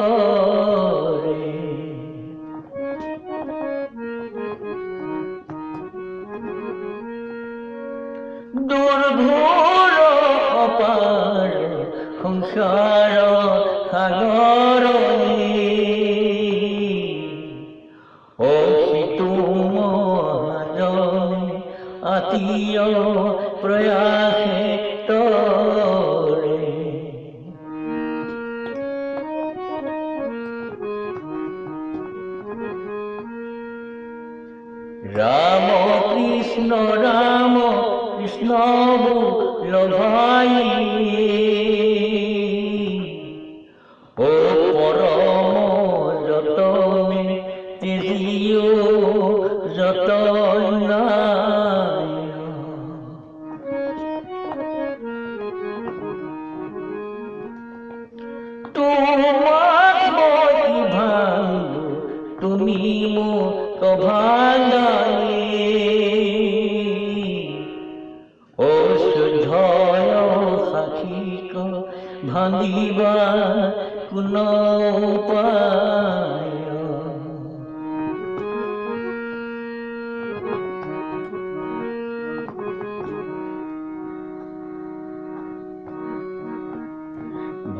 করে দুর্ঘোর অপার সংসার সাগর অসিতু মহাজন আত্মীয় প্রয়াসে তরে রাম কৃষ্ণ লভাই ও পরম যতনে তেজিও যতন তোমাক মই ভাঙো তুমি মোক ভাঙাই অশুদ্ধয় সাক্ষীক ভাঙিবা কোন উপায়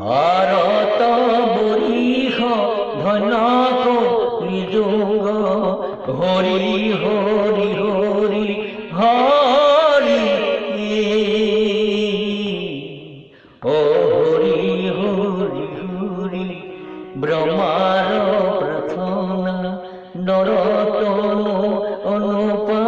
ভারত বরিষ ধনক নিযোগ হরি হরি হরি হরি ও হরি হরি হরি ব্রহ্মার প্রার্থনা নরতন অনুপম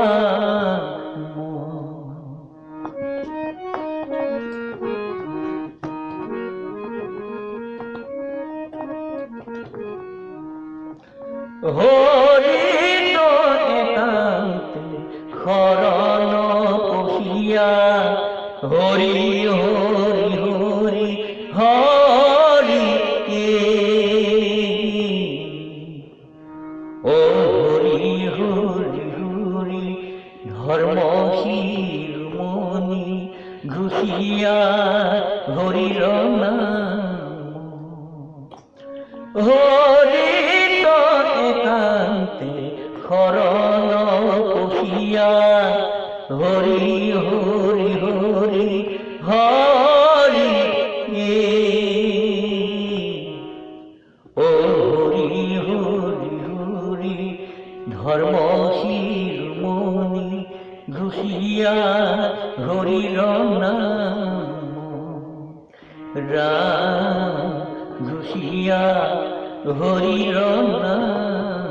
হরিত একান্তে শরণ পশিয়া হরি হরি হরি হরি ও হরি হরি হরি ধর্ম শিরোমণি ঘুষিয়া হরির নাম হরিত একান্তে শরণ পশিয়া হরি হরি হরি হরি ও হরি হরি হরি ধর্ম শিরোমণি ঘুষিয়া হরির নাম রাম ঘুষিয়া হরির নাম